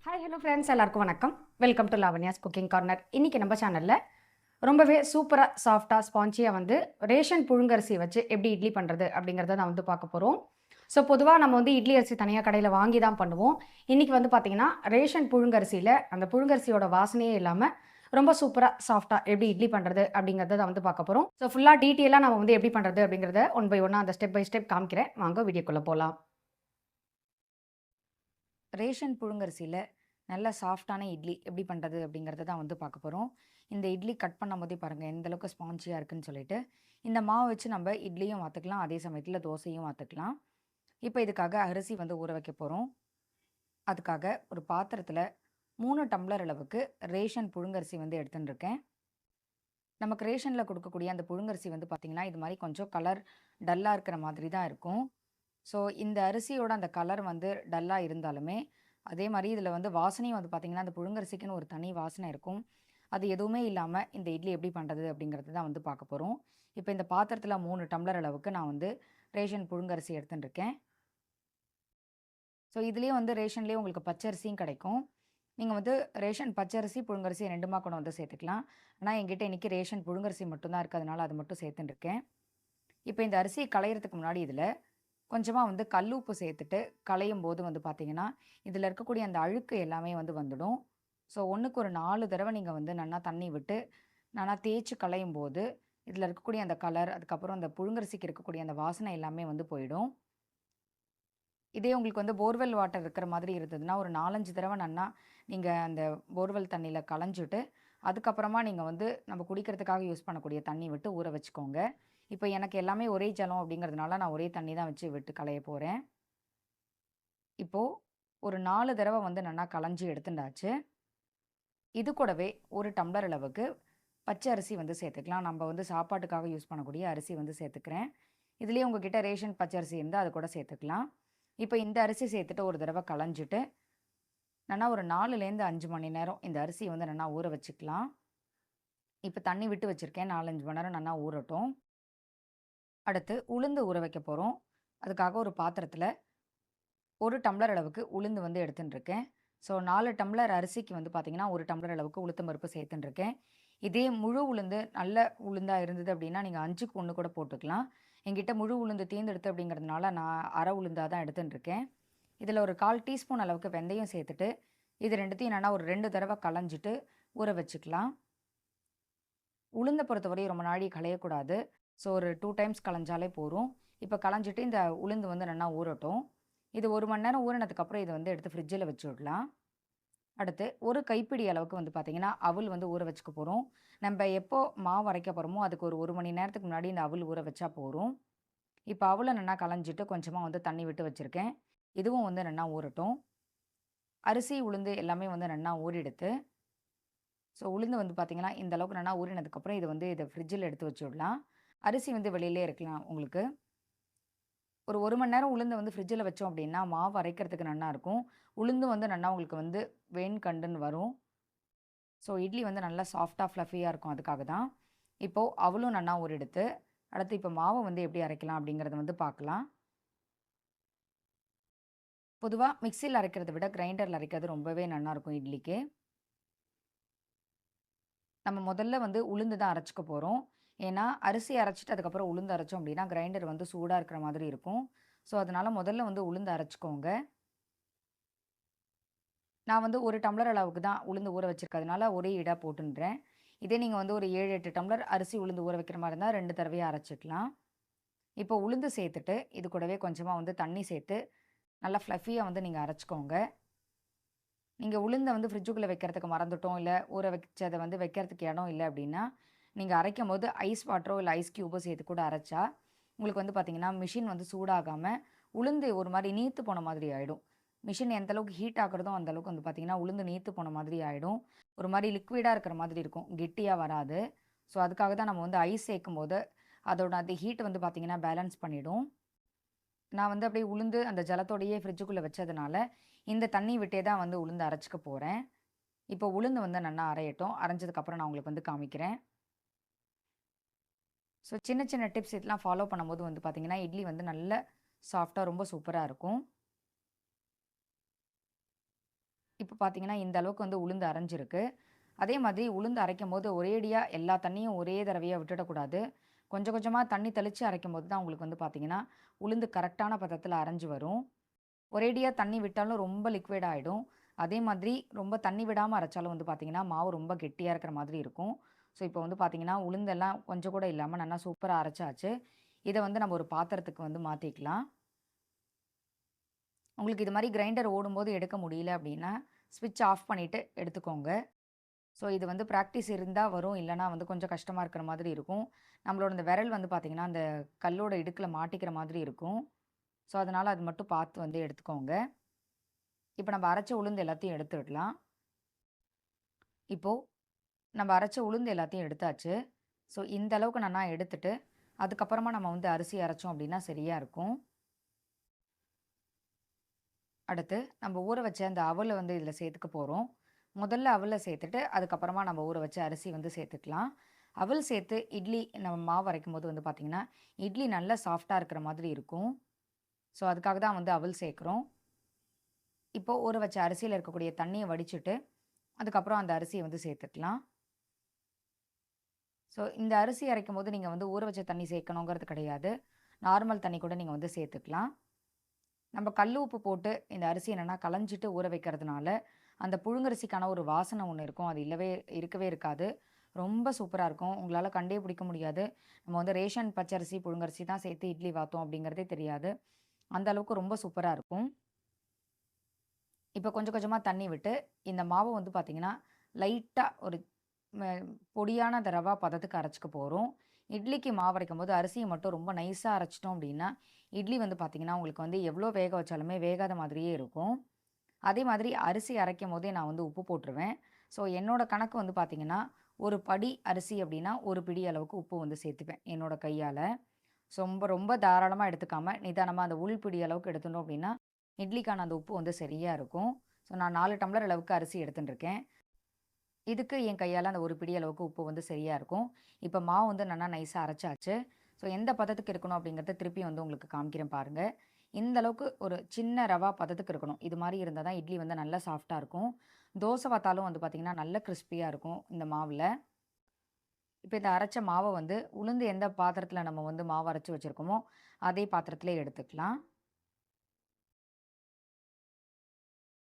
Hi hello friends, எல்லாருக்கும் வணக்கம். Welcome to Lavanya's cooking corner. இன்றைக்கி நம்ம சேனலில் ரொம்பவே சூப்பராக சாஃப்டாக ஸ்பான்ச்சியாக ரேஷன் புழுங்கரிசி வச்சு எப்படி இட்லி பண்ணுறது அப்படிங்கிறத நான் பார்க்க போகிறோம். ஸோ பொதுவாக நம்ம இட்லி அரிசி தனியாக கடையில் வாங்கி தான் பண்ணுவோம். இன்றைக்கி பார்த்திங்கன்னா ரேஷன் புழுங்கரிசியில் அந்த புழுங்கரிசியோட வாசனையே இல்லாமல் ரொம்ப சூப்பராக சாஃப்டாக எப்படி இட்லி பண்ணுறது அப்படிங்கிறத நான் பார்க்க போகிறோம். ஸோ ஃபுல்லாக டீட்டெயிலாக நம்ம எப்படி பண்ணுறது அப்படிங்கிறத ஒன் பை ஒன்னாக அந்த ஸ்டெப் பை ஸ்டெப் காமிக்கிறேன். வாங்க வீடியோக்குள்ளே போகலாம். ரேஷன் புழுங்கரிசியில் நல்ல சாஃப்டான இட்லி எப்படி பண்ணுறது அப்படிங்கிறத தான் பார்க்க போகிறோம். இந்த இட்லி கட் பண்ணும் போதே பாருங்கள் எந்தளவுக்கு ஸ்பான்ச்சியாக இருக்குதுன்னு சொல்லிட்டு. இந்த மாவு வச்சு நம்ம இட்லியும் வாத்துக்கலாம், அதே சமயத்தில் தோசையும் வாத்துக்கலாம். இப்போ இதுக்காக அரிசி ஊற வைக்க போகிறோம். அதுக்காக ஒரு பாத்திரத்தில் 3 டம்ளர் அளவுக்கு ரேஷன் புழுங்கரிசி எடுத்துன்னு இருக்கேன். நமக்கு ரேஷனில் கொடுக்கக்கூடிய அந்த புழுங்கரிசி பார்த்திங்கன்னா இது மாதிரி கொஞ்சம் கலர் டல்லாக இருக்கிற மாதிரி தான் இருக்கும். ஸோ இந்த அரிசியோட அந்த கலர் டல்லாக இருந்தாலுமே அதே மாதிரி இதில் வாசனையும் பார்த்திங்கன்னா அந்த புழுங்கரிசிக்குன்னு ஒரு தனி வாசனை இருக்கும். அது எதுவுமே இல்லாமல் இந்த இட்லி எப்படி பண்ணுறது அப்படிங்கிறது தான் பார்க்க போகிறோம். இப்போ இந்த பாத்திரத்தில் 3 டம்ளர் அளவுக்கு நான் ரேஷன் புழுங்கரிசி எடுத்துட்டுருக்கேன். ஸோ இதுலேயே ரேஷன்லேயே உங்களுக்கு பச்சரிசியும் கிடைக்கும். நீங்கள் ரேஷன் பச்சரிசி புழுங்கரிசி 2மா கூட சேர்த்துக்கலாம். ஆனால் என்கிட்ட இன்றைக்கி ரேஷன் புழுங்கரிசி மட்டும்தான் இருக்குது, அதனால் அது மட்டும் சேர்த்துட்டுருக்கேன். இப்போ இந்த அரிசி களையிறதுக்கு முன்னாடி இதில் கொஞ்சமாக கல் உப்பு சேர்த்துட்டு களையும் போது பார்த்திங்கன்னா இதில் இருக்கக்கூடிய அந்த அழுக்கு எல்லாமே வந்துடும். ஸோ ஒன்றுக்கு ஒரு 4 தடவை நீங்கள் நல்லா தண்ணி விட்டு நல்லா தேய்ச்சி களையும் போது இதில் இருக்கக்கூடிய அந்த கலர், அதுக்கப்புறம் அந்த புழுங்கரிசிக்கு இருக்கக்கூடிய அந்த வாசனை எல்லாமே போயிடும். இதே உங்களுக்கு போர்வெல் வாட்டர் இருக்கிற மாதிரி இருந்ததுன்னா ஒரு 4-5 தடவை நல்லா நீங்கள் அந்த போர்வெல் தண்ணியில் களைஞ்சிட்டு அதுக்கப்புறமா நீங்கள் நம்ம குடிக்கிறதுக்காக யூஸ் பண்ணக்கூடிய தண்ணி விட்டு ஊற வச்சுக்கோங்க. இப்போ எனக்கு எல்லாமே ஒரே ஜலம் அப்படிங்கிறதுனால நான் ஒரே தண்ணி தான் வச்சு விட்டு களைய போகிறேன். இப்போது ஒரு 4 தடவை நல்லா களைஞ்சி எடுத்துட்டாச்சு. இது கூடவே 1 டம்ளர் அளவுக்கு பச்சை அரிசி சேர்த்துக்கலாம். நம்ம சாப்பாட்டுக்காக யூஸ் பண்ணக்கூடிய அரிசி சேர்த்துக்கிறேன். இதுலேயே உங்ககிட்ட ரேஷன் பச்சரிசி இருந்தால் அது கூட சேர்த்துக்கலாம். இப்போ இந்த அரிசி சேர்த்துட்டு ஒரு தடவை களைஞ்சிட்டு நல்லா ஒரு 4லேருந்து 5 மணி நேரம் இந்த அரிசியை நல்லா ஊற வச்சுக்கலாம். இப்போ தண்ணி விட்டு வச்சுருக்கேன், 4-5 மணி நேரம் நல்லா ஊறட்டும். அடுத்து உளுந்து ஊற வைக்க போகிறோம். அதுக்காக ஒரு பாத்திரத்தில் 1 டம்ளர் அளவுக்கு உளுந்து எடுத்துட்டுருக்கேன். ஸோ 4 டம்ளர் அரிசிக்கு பார்த்திங்கன்னா 1 டம்ளர் அளவுக்கு உளுத்தம் பருப்பு சேர்த்துட்டுருக்கேன். இதே முழு உளுந்து நல்ல உளுந்தாக இருந்தது அப்படின்னா நீங்கள் 5க்கு 1 கூட போட்டுக்கலாம். என்கிட்ட முழு உளுந்து தீர்ந்தெடுத்து அப்படிங்கிறதுனால நான் அரை உளுந்தாக தான் எடுத்துட்டுருக்கேன். இதில் ஒரு 1/4 டீஸ்பூன் அளவுக்கு வெந்தயம் சேர்த்துட்டு இது ரெண்டுத்தையும் என்னென்னா ஒரு 2 தடவை களைஞ்சிட்டு ஊற வச்சுக்கலாம். உளுந்தை பொறுத்தவரையும் ரொம்ப நாளைக்கு களையக்கூடாது. ஸோ ஒரு 2 டைம்ஸ் களைஞ்சாலே போதும். இப்போ களைஞ்சிட்டு இந்த உளுந்து நல்லா ஊறட்டும். இது 1 மணி நேரம் ஊறினதுக்கப்புறம் இதை எடுத்து ஃப்ரிட்ஜில் வச்சு விடலாம். அடுத்து ஒரு கைப்பிடி அளவுக்கு பார்த்திங்கன்னா அவல் ஊற வச்சுக்க போகிறோம். நம்ம எப்போ மாவு அரைக்க போகிறோமோ அதுக்கு ஒரு 1 மணி நேரத்துக்கு முன்னாடி இந்த அவல் ஊற வச்சா போதும். இப்போ அவலை நல்லா களைஞ்சிட்டு கொஞ்சமாக தண்ணி விட்டு வச்சுருக்கேன். இதுவும் நல்லா ஊறட்டும். அரிசி உளுந்து எல்லாமே நல்லா ஊறிடுத்து. ஸோ உளுந்து பார்த்திங்கன்னா இந்த அளவுக்கு நல்லா ஊறினதுக்கப்புறம் இது இதை ஃப்ரிட்ஜில் எடுத்து வச்சு விடலாம். அரிசி வெளியிலே இருக்கலாம். உங்களுக்கு ஒரு 1 மணி நேரம் உளுந்து ஃப்ரிட்ஜில் வச்சோம் அப்படின்னா மாவு அரைக்கிறதுக்கு நல்லாயிருக்கும். உளுந்து நல்லா உங்களுக்கு வேன்கண்டுன்னு வரும். ஸோ இட்லி நல்லா சாஃப்டாக ஃப்ளஃபியாக இருக்கும். அதுக்காக தான். இப்போது அவளும் நல்லா ஊறிடுத்து. அடுத்து இப்போ மாவை எப்படி அரைக்கலாம் அப்படிங்கிறத பார்க்கலாம். பொதுவாக மிக்சியில் அரைக்கிறத விட கிரைண்டரில் அரைக்கிறது ரொம்பவே நல்லாயிருக்கும் இட்லிக்கு. நம்ம முதல்ல உளுந்து தான் அரைச்சிக்க போகிறோம். ஏன்னா அரிசி அரைச்சிட்டு அதுக்கப்புறம் உளுந்து அரைச்சோம் அப்படின்னா கிரைண்டர் சூடாக இருக்கிற மாதிரி இருக்கும். ஸோ அதனால் முதல்ல உளுந்து அரைச்சிக்கோங்க. நான் 1 டம்ளர் அளவுக்கு தான் உளுந்து ஊற வச்சுருக்கிறதுனால ஒரே ஈடாக போட்டுன்றேன். இதே நீங்கள் ஒரு 7-8 டம்ளர் அரிசி உளுந்து ஊற வைக்கிற மாதிரி இருந்தால் 2 தடவையாக அரைச்சிக்கலாம். இப்போ உளுந்து சேர்த்துட்டு இது கூடவே கொஞ்சமாக தண்ணி சேர்த்து நல்லா ஃப்ளஃபியாக நீங்கள் அரைச்சிக்கோங்க. நீங்கள் உளுந்தை ஃப்ரிட்ஜுக்குள்ளே வைக்கிறதுக்கு மறந்துட்டோம், இல்லை ஊற வச்சதை வைக்கிறதுக்கு இடம் இல்லை அப்படின்னா நீங்கள் அரைக்கும் போது ஐஸ் வாட்டரோ இல்லை ஐஸ் க்யூபோ சேர்த்து கூட அரைச்சா உங்களுக்கு பார்த்திங்கன்னா மிஷின் சூடாகாமல் உளுந்து ஒரு மாதிரி நீத்து போன மாதிரி ஆகிடும். மிஷின் எந்த அளவுக்கு ஹீட் ஆகுறதோ அந்த அளவுக்கு பார்த்திங்கன்னா உளுந்து நீத்து போன மாதிரி ஆகிடும். ஒரு மாதிரி லிக்விடாக இருக்கிற மாதிரி இருக்கும், கெட்டியாக வராது. ஸோ அதுக்காக தான் நம்ம ஐஸ் சேர்க்கும் போது அதோட அந்த ஹீட் பார்த்திங்கன்னா பேலன்ஸ் பண்ணிவிடும். நான் அப்படியே உளுந்து அந்த ஜலத்தோடையே ஃப்ரிட்ஜுக்குள்ளே வச்சதுனால இந்த தண்ணி விட்டே தான் உளுந்து அரைச்சிக்க போகிறேன். இப்போ உளுந்து நல்லா அரையட்டும். அரைஞ்சதுக்கப்புறம் நான் உங்களுக்கு காமிக்கிறேன். ஸோ சின்ன சின்ன டிப்ஸ் இதெல்லாம் ஃபாலோ பண்ணும்போது பார்த்திங்கன்னா இட்லி நல்ல சாஃப்டாக ரொம்ப சூப்பராக இருக்கும். இப்போ பார்த்தீங்கன்னா, இந்த அளவுக்கு வந்து உளுந்து அரைஞ்சிருக்கு. அதே மாதிரி உளுந்து அரைக்கும்போது ஒரேடியா எல்லா தண்ணியும் ஒரே தடவையா விட்டுடக்கூடாது. கொஞ்சம் கொஞ்சமா தண்ணி தெளிச்சு அரைக்கும்போது தான் உங்களுக்கு வந்து பார்த்தீங்கன்னா, உளுந்து கரெக்ட்டான பதத்தில அரைஞ்சு வரும். ஒரேடியா தண்ணி விட்டாலும் ரொம்ப லிக்விட் ஆயிடும். அதே மாதிரி ரொம்ப தண்ணி விடாம அரைச்சாலும் வந்து பார்த்தீங்கன்னா, மாவு ரொம்ப கெட்டியா இருக்கிற மாதிரி இருக்கும். ஸோ, இப்போ வந்து பார்த்தீங்கன்னா, உளுந்தெல்லாம் கொஞ்சம் கூட இல்லாம நல்லா சூப்பரா அரைச்சாச்சு. இத வந்து நம்ம ஒரு பாத்திரத்துக்கு வந்து மாத்திக்கலாம். உங்களுக்கு இது மாரி கிரைண்டர் ஓடும்போது எடுக்க முடியல அப்படின்னா, ஸ்விட்ச் ஆஃப் பண்ணிட்டு எடுத்துக்கோங்க. ஸோ, இது வந்து பிராக்டிஸ் இருந்தா வரும். இல்லன்னா வந்து கொஞ்சம் கஷ்டமா இருக்கிற மாதிரி இருக்கும். நம்மளோட இந்த விரல் வந்து பார்த்தீங்கன்னா, அந்த கல்லோட இடுக்குல மாட்டிக்கிற மாதிரி இருக்கும். ஸோ, அதனால அது மட்டும் பார்த்து வந்து எடுத்துக்கோங்க. இப்ப நம்ம அரைச்ச உளுந்து எல்லாத்தையும் எடுத்துடலாம். இப்போ நம்ம அரைச்ச உளுந்து எல்லாத்தையும் எடுத்தாச்சு. ஸோ, இந்த அளவுக்கு நல்லா எடுத்துட்டு, அதுக்கப்புறமா நம்ம வந்து அரிசி அரைச்சோம் அப்படின்னா சரியா இருக்கும். அடுத்து நம்ம ஊற வச்ச அந்த அவல வந்து இதில சேர்த்துக்க போறோம். முதல்ல அவல சேர்த்துட்டு, அதுக்கப்புறமா நம்ம ஊற வச்ச அரிசி வந்து சேர்த்துக்கலாம். அவல் சேர்த்து இட்லி நம்ம மாவு அரைக்கும்போது வந்து பார்த்தீங்கன்னா, இட்லி நல்லா சாஃப்ட்டா இருக்கிற மாதிரி இருக்கும். ஸோ, அதுக்காக தான் வந்து அவல் சேர்க்கிறோம். இப்போ ஊற வச்ச அரிசியில இருக்கக்கூடிய தண்ணிய வடிச்சுட்டு, அதுக்கப்புறம் அந்த அரிசிய வந்து சேர்த்துக்கலாம். ஸோ, இந்த அரிசி அரைக்கும்போது நீங்க வந்து ஊற வச்ச தண்ணி சேர்க்கணுங்கிறது கிடையாது. நார்மல் தண்ணி கூட நீங்க வந்து சேர்த்துக்கலாம். நம்ம கல் உப்பு போட்டு இந்த அரிசி என்னன்னா களைஞ்சிட்டு ஊற வைக்கிறதுனால, அந்த புழுங்கரிசிக்கான ஒரு வாசனை ஒண்ணு இருக்கும். அது இருக்கவே இருக்காது. ரொம்ப சூப்பரா இருக்கும். உங்களால கண்டே பிடிக்க முடியாது. நம்ம வந்து ரேஷன் பச்சரிசி, புழுங்கரிசி தான் சேர்த்து இட்லி வாத்தோம் அப்படிங்கிறதே தெரியாது. அந்த அளவுக்கு ரொம்ப சூப்பரா இருக்கும். இப்ப கொஞ்சம் கொஞ்சமா தண்ணி விட்டு, இந்த மாவு வந்து பார்த்தீங்கன்னா, லைட்டா ஒரு ம பொடியான அந்த ரவா பதத்துக்கு அரைச்சுக்க போறோம். இட்லிக்கு மாவு அரைக்கும்போது அரிசிய மட்டும் ரொம்ப நைஸா அரைச்சுட்டோம் அப்படின்னா, இட்லி வந்து பார்த்தீங்கன்னா, உங்களுக்கு வந்து எவ்வளோ வேக வச்சாலுமே வேகாத மாதிரியே இருக்கும். அதே மாதிரி அரிசி அரைக்கும்போதே நான் வந்து உப்பு போட்டுருவேன். ஸோ, என்னோட கணக்கு வந்து பார்த்தீங்கன்னா, ஒரு படி அரிசி அப்படின்னா, ஒரு பிடி அளவுக்கு உப்பு வந்து சேர்த்துப்பேன், என்னோட கையால. ஸோ ரொம்ப ரொம்ப தாராளமா எடுத்துக்காம, நிதானமா அந்த உள் பிடி அளவுக்கு எடுத்துட்டோம் அப்படின்னா, இட்லிக்கான அந்த உப்பு வந்து சரியா இருக்கும். ஸோ, நான் 4 டம்ளர் அளவுக்கு அரிசி எடுத்துட்டு இருக்கேன். இதுக்கு என் கையால அந்த ஒரு பிடி அளவுக்கு உப்பு வந்து சரியா இருக்கும். இப்ப மாவு வந்து நல்லா நைஸா அரைச்சாச்சு. ஸோ, எந்த பதத்துக்கு இருக்கணும் அப்படிங்கிறத திருப்பி வந்து உங்களுக்கு காமிக்கிறேன் பாருங்க. இந்த அளவுக்கு ஒரு சின்ன ரவா பதத்துக்கு இருக்கணும். இது மாரி இருந்தா தான் இட்லி வந்து நல்லா சாஃப்ட்டா இருக்கும். தோசை வாத்தாலும் வந்து பார்த்தீங்கன்னா, நல்ல கிரிஸ்பியா இருக்கும் இந்த மாவுல. இப்ப இந்த அரைச்ச மாவ வந்து உளுந்து எந்த பாத்திரத்தில நம்ம வந்து மாவு அரைச்சு வச்சிருக்கோமோ, அதே பாத்திரத்திலே எடுத்துக்கலாம்.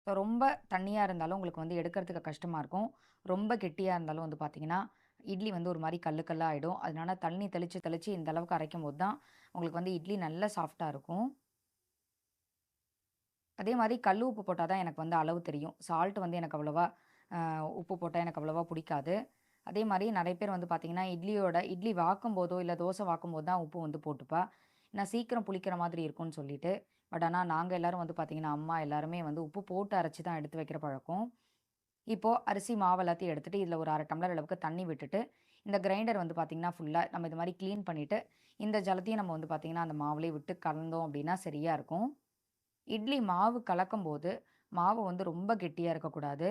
ஸோ ரொம்ப தண்ணியா இருந்தாலும் உங்களுக்கு வந்து எடுக்கிறதுக்கு கஷ்டமா இருக்கும். ரொம்ப கெட்டியா இருந்தாலும் வந்து பார்த்தீங்கன்னா, இட்லி வந்து ஒரு மாரி கல்லு கல்லா ஆயிடும். அதனால தண்ணி தெளிச்சு தெளிச்சு இந்த அளவுக்கு அரைக்கும்போது தான், உங்களுக்கு வந்து இட்லி நல்லா சாஃப்ட்டா இருக்கும். அதே மாரி கல்லு உப்பு போட்டா தான் எனக்கு வந்து அளவு தெரியும். சால்ட் வந்து எனக்கு அவ்வளவா உப்பு போட்டா எனக்கு அவ்வளவா புடிக்காது. அதே மாரி நெறைய பேர் வந்து பார்த்தீங்கன்னா, இட்லி வாக்கும்போதோ, இல்ல தோசை வாக்கும்போது தான் உப்பு வந்து போட்டுப்பா. ஏன்னா சீக்கிரம் புளிக்கிற மாதிரி இருக்கும்னு சொல்லிட்டு. பட் ஆனா நாங்க எல்லாரும் வந்து பார்த்தீங்கன்னா, அம்மா எல்லாருமே வந்து உப்பு போட்டு அரைச்சு தான் எடுத்து வைக்கிற பழக்கம். இப்போ அரிசி மாவு எல்லாத்தையும் எடுத்துட்டு, இதில ஒரு 1/2 டம்ளர் அளவுக்கு தண்ணி விட்டுட்டு, இந்த கிரைண்டர் வந்து பார்த்தீங்கன்னா, ஃபுல்லா நம்ம இது மாரி கிளீன் பண்ணிட்டு, இந்த ஜலத்தையும் நம்ம வந்து பார்த்தீங்கன்னா, அந்த மாவுலயே விட்டு கலந்தோம் அப்டின்னா சரியா இருக்கும். இட்லி மாவு கலக்கும்போது, மாவு வந்து ரொம்ப கெட்டியா இருக்கக்கூடாது.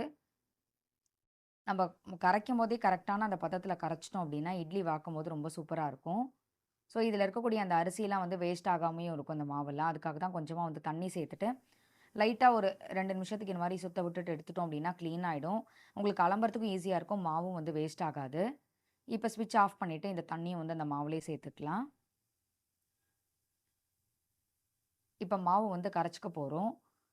நம்ம கரைக்கும்போதே கரெக்ட்டான அந்த பதத்தில கரைச்சுட்டோம் அப்டின்னா, இட்லி வாக்கும்போது ரொம்ப சூப்பரா இருக்கும். ஸோ, இதில இருக்கக்கூடிய அந்த அரிசிலாம் வந்து வேஸ்ட் ஆகாமயும் இருக்கும் இந்த மாவெல்லாம். அதுக்காக தான் கொஞ்சமா வந்து தண்ணி சேர்த்துட்டு, லைட்டா ஒரு 2 நிமிஷத்துக்கு இந்த மாரி சுத்த விட்டுட்டு எடுத்துட்டோம் அப்டின்னா, கிளீன் ஆயிடும். உங்களுக்கு அலம்புறதுக்கும் ஈஸியா இருக்கும். மாவும் வந்து வேஸ்ட் ஆகாது. இப்ப ஸ்விட்ச் ஆஃப் பண்ணிட்டு, இந்த தண்ணிய வந்து அந்த மாவுலயே சேர்த்துக்கலாம். இப்ப மாவு வந்து கரைச்சுக்க போறோம்.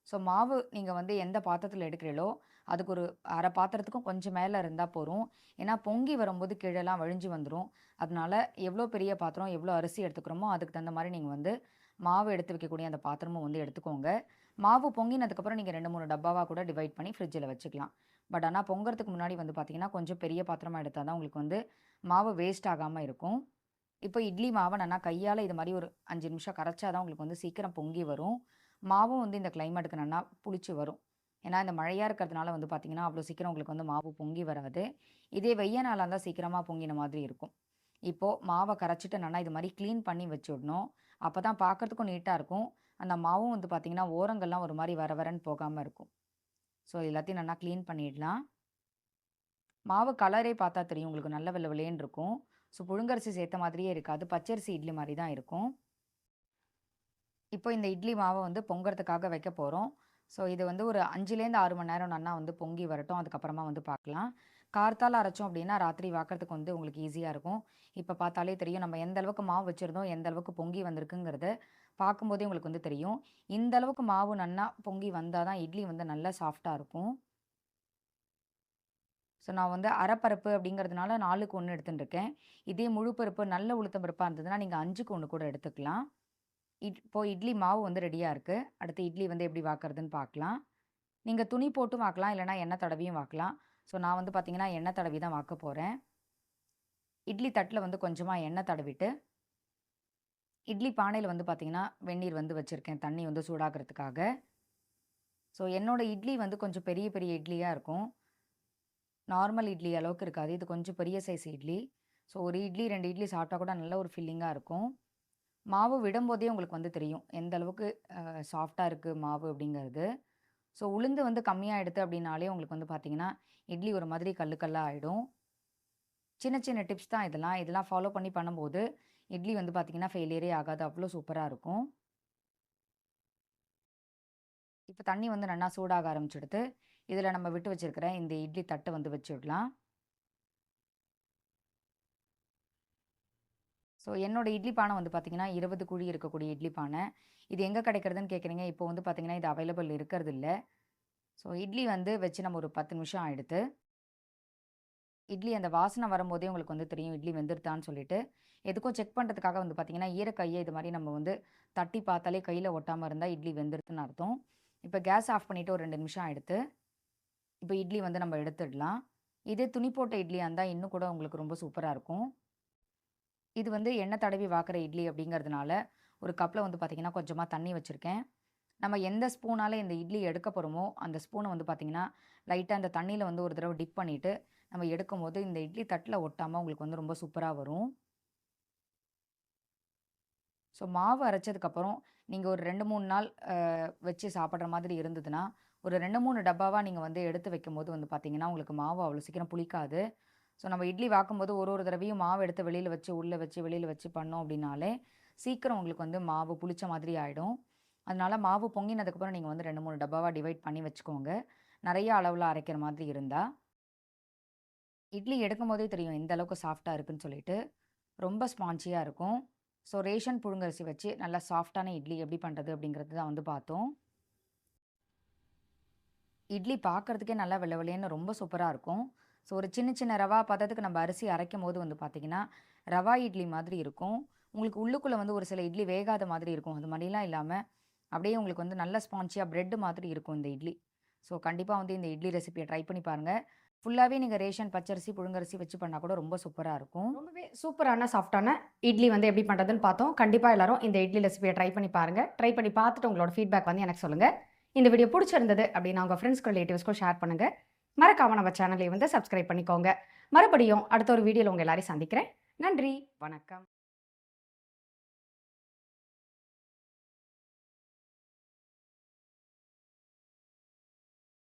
ஸோ மாவு நீங்க வந்து எந்த பாத்திரத்தில எடுக்கிறீங்களோ, அதுக்கு ஒரு 1/2 பாத்திரத்துக்கும் கொஞ்சம் மேல இருந்தா போரும். ஏன்னா பொங்கி வரும்போது கீழலாம் வழிஞ்சு வந்துரும். அதனால எவ்வளோ பெரிய பாத்திரம், எவ்வளோ அரிசி எடுத்துக்கிறோமோ, அதுக்கு தகுந்த மாரி நீங்க வந்து மாவு எடுத்து வைக்கக்கூடிய அந்த பாத்திரமும் வந்து எடுத்துக்கோங்க. மாவு பொங்கினதுக்கப்புறம் நீங்க 2, 3 டப்பாவா கூட டிவைட் பண்ணி ஃப்ரிட்ஜில வச்சுக்கலாம். பட் ஆனா பொங்கறதுக்கு முன்னாடி வந்து பார்த்தீங்கன்னா, கொஞ்சம் பெரிய பாத்திரமா எடுத்தா தான் உங்களுக்கு வந்து மாவு வேஸ்ட் ஆகாம இருக்கும். இப்போ இட்லி மாவ நல்லா கையால இது மாரி ஒரு 5 நிமிஷம் கரைச்சா தான் உங்களுக்கு வந்து சீக்கிரம் பொங்கி வரும். மாவும் வந்து இந்த கிளைமேட்டுக்கு நல்லா புளிச்சு வரும். ஏன்னா, இந்த மழையா இருக்கிறதுனால வந்து பார்த்தீங்கன்னா, அவ்வளோ சீக்கிரம் உங்களுக்கு வந்து மாவு பொங்கி வராது. இதே வெய்ய நாளா இருந்தா சீக்கிரமா பொங்கின மாதிரி இருக்கும். இப்போ மாவ கரைச்சுட்டு நல்லா இது மாரி கிளீன் பண்ணி வச்சுடணும். அப்பதான் பார்க்கறதுக்கும் நீட்டா இருக்கும். அந்த மாவும் வந்து பார்த்தீங்கன்னா, ஓரங்கள்லாம் ஒரு மாரி வர வரன்னு போகாம இருக்கும். ஸோ எல்லாத்தையும் நல்லா கிளீன் பண்ணிடலாம். மாவு கலரே பார்த்தா தெரியும். உங்களுக்கு நல்ல வெள்ள வெளேன்னு இருக்கும். ஸோ புழுங்கரிசி சேர்த்த மாதிரியே இருக்காது. பச்சரிசி இட்லி மாரி தான் இருக்கும். இப்போ இந்த இட்லி மாவ வந்து பொங்கறதுக்காக வைக்க போறோம். ஸோ இது வந்து ஒரு 5லேருந்து 6 மணி நேரம் நல்லா வந்து பொங்கி வரட்டும். அதுக்கப்புறமா வந்து பார்க்கலாம். கார்த்தால அரைச்சோம் அப்படின்னா, ராத்திரி வாக்குறதுக்கு வந்து உங்களுக்கு ஈஸியா இருக்கும். இப்ப பார்த்தாலே தெரியும் நம்ம எந்த அளவுக்கு மாவு வச்சிருந்தோம், எந்த அளவுக்கு பொங்கி வந்திருக்குங்கிறது பார்க்கும்போதே உங்களுக்கு வந்து தெரியும். இந்த அளவுக்கு மாவு நன்னா பொங்கி வந்தா தான் இட்லி வந்து நல்லா சாஃப்ட்டா இருக்கும். ஸோ நான் வந்து அரைப்பருப்பு அப்படிங்கிறதுனால 4க்கு 1 எடுத்துட்டுருக்கேன். இதே முழு பருப்பு நல்ல உளுத்தம் பருப்பா இருந்ததுன்னா, நீங்க 5க்கு 1 கூட எடுத்துக்கலாம். இப்போ இட்லி மாவு வந்து ரெடியா இருக்கு. அடுத்து இட்லி வந்து எப்படி வாக்குறதுன்னு பார்க்கலாம். நீங்க துணி போட்டும் வாக்கலாம், இல்லன்னா எண்ணெய் தடவியும் வாக்கலாம். ஸோ நான் வந்து பார்த்தீங்கன்னா, எண்ணெய் தடவி தான் வாக்க போறேன். இட்லி தட்டுல வந்து கொஞ்சமா எண்ணெய் தடவிட்டு, இட்லி பானையில வந்து பார்த்தீங்கன்னா, வெந்நீர் வந்து வச்சிருக்கேன். தண்ணி வந்து சூடாகுறதுக்காக. ஸோ என்னோட இட்லி வந்து கொஞ்சம் பெரிய பெரிய இட்லியா இருக்கும். நார்மல் இட்லி அளவுக்கு இருக்காது. இது கொஞ்சம் பெரிய சைஸ் இட்லி. ஸோ 1 இட்லி, 2 இட்லி சாப்பிட்டா கூட நல்ல ஒரு ஃபில்லிங்கா இருக்கும். மாவு விடும்போதே உங்களுக்கு வந்து தெரியும். எந்த அளவுக்கு சாஃப்ட்டா இருக்கு மாவு அப்படிங்கிறது. ஸோ உளுந்து வந்து கம்மியா எடுத்து அப்படின்னாலே உங்களுக்கு வந்து பார்த்தீங்கன்னா, இட்லி ஒரு மாதிரி கல்லு கல்லா ஆயிடும். சின்ன சின்ன டிப்ஸ் தான் இதெல்லாம். இதெல்லாம் ஃபாலோ பண்ணி பண்ணும்போது, இட்லி வந்து பார்த்தீங்கன்னா, ஃபெயிலியரே ஆகாது. அவ்ளோ சூப்பரா இருக்கும். இப்ப தண்ணி வந்து நல்லா சூடாக ஆரம்பிச்சுடுத்து. இதில நம்ம விட்டு வச்சிருக்கிற இந்த இட்லி தட்ட வந்து வச்சுடலாம். ஸோ என்னோட இட்லி பானை வந்து பார்த்தீங்கன்னா, 20 குழி இருக்கக்கூடிய இட்லி பானை. இது எங்க கிடைக்கிறதுன்னு கேட்குறீங்க. இப்போ வந்து பார்த்தீங்கன்னா, இது அவைலபிள் இருக்கிறதில்ல. ஸோ இட்லி வந்து வச்சு நம்ம ஒரு 10 நிமிஷம் ஆயிடுத்து. இட்லி அந்த வாசனை வரும்போதே உங்களுக்கு வந்து தெரியும் இட்லி வெந்துருத்தான்னு சொல்லிட்டு. எதுக்கும் செக் பண்ணுறதுக்காக வந்து பார்த்தீங்கன்னா, ஈரக்கைய இது மாரி நம்ம வந்து தட்டி பார்த்தாலே கையில ஒட்டாம இருந்தா இட்லி வெந்துருத்துன்னு அர்த்தம். இப்ப கேஸ் ஆஃப் பண்ணிட்டு ஒரு 2 நிமிஷம் ஆயிடுத்து. இப்ப இட்லி வந்து நம்ம எடுத்துடலாம். இதே துணி போட்ட இட்லியா இருந்தா இன்னும் கூட உங்களுக்கு ரொம்ப சூப்பரா இருக்கும். இது வந்து எண்ணெய் தடவி வாக்குற இட்லி அப்படிங்கிறதுனால, ஒரு கப்ல வந்து பார்த்தீங்கன்னா, கொஞ்சமா தண்ணி வச்சிருக்கேன். நம்ம எந்த ஸ்பூனால இந்த இட்லி எடுக்க போறோமோ, அந்த ஸ்பூன வந்து பார்த்தீங்கன்னா, லைட்டா அந்த தண்ணீல வந்து ஒரு தடவ டிப் பண்ணிட்டு, நம்ம எடுக்கும்போது இந்த இட்லி தட்டுல ஒட்டாம உங்களுக்கு வந்து ரொம்ப சூப்பரா வரும். ஸோ மாவு அரைச்சதுக்கப்புறம், நீங்க ஒரு 2, 3 நாள் வச்சு சாப்பிடுற மாதிரி இருந்ததுன்னா, ஒரு 2, 3 டப்பாவா நீங்க வந்து எடுத்து வைக்கும்போது வந்து பார்த்தீங்கன்னா, உங்களுக்கு மாவு அவ்வளோ சீக்கிரம் புளிக்காது. ஸோ நம்ம இட்லி வாக்கும்போது ஒரு ஒரு தடவையும் மாவு எடுத்து வெளியில வச்சு, உள்ள வச்சு, வெளியில வச்சு பண்ணோம் அப்படின்னாலே, சீக்கிரம் உங்களுக்கு வந்து மாவு புளிச்ச மாதிரி ஆயிடும். அதனால மாவு பொங்கினதுக்கப்புறம் நீங்க வந்து 2, 3 டப்பாவா டிவைட் பண்ணி வச்சுக்கோங்க. நெறைய அளவுல அரைக்கிற மாதிரி இருந்தா. இட்லி எடுக்கும்போதே தெரியும் எந்த அளவுக்கு சாஃப்ட்டா இருக்குன்னு சொல்லிட்டு. ரொம்ப ஸ்பான்ஜியா இருக்கும். ஸோ ரேஷன் புழுங்கரிசி வச்சு நல்லா சாஃப்ட்டான இட்லி எப்படி பண்றது அப்படிங்கிறது தான் வந்து பார்த்தோம். இட்லி பார்க்கறதுக்கே நல்லா வெள்ள வெள்ளேன்னு ரொம்ப சூப்பரா இருக்கும். ஸோ ஒரு சின்ன சின்ன ரவா பதத்துக்கு நம்ம அரிசி அரைக்கும்போது வந்து பார்த்தீங்கன்னா, ரவா இட்லி மாதிரி இருக்கும். உங்களுக்கு உள்ளுக்குள்ள வந்து ஒரு சில இட்லி வேகாத மாதிரி இருக்கும். அது மாரிலாம் இல்லாம, அப்படியே உங்களுக்கு வந்து நல்ல ஸ்பான்ஜியா பிரெட் மாதிரி இருக்கும் இந்த இட்லி. ஸோ கண்டிப்பா வந்து இந்த இட்லி ரெசிபிய ட்ரை பண்ணி பாருங்க. ஃபுல்லாவே நீங்க ரேஷன் பச்சரிசி, புழுங்கரிசி வச்சு பண்ணா கூட ரொம்ப சூப்பரா இருக்கும். ரொம்பவே சூப்பரான, சாஃப்ட்டான இட்லி வந்து எப்படி பண்றதுன்னு பார்த்தோம். கண்டிப்பா எல்லாரும் இந்த இட்லி ரெசிபிய ட்ரை பண்ணி பாருங்க. ட்ரை பண்ணி பார்த்துட்டு உங்களோட ஃபீட்பேக் வந்து எனக்கு சொல்லுங்க. இந்த வீடியோ புடிச்சிருந்தது அப்படின்னா உங்க ஃப்ரெண்ட்ஸ்க்கும், ரிலேட்டிவ்ஸ்க்கும் ஷேர் பண்ணுங்க. மறக்காம நம்ம சேனலையும் வந்து சப்ஸ்கிரைப் பண்ணிக்கோங்க. மறுபடியும் அடுத்த ஒரு வீடியோல உங்க எல்லாரையும் சந்திக்கிறேன். நன்றி. வணக்கம்.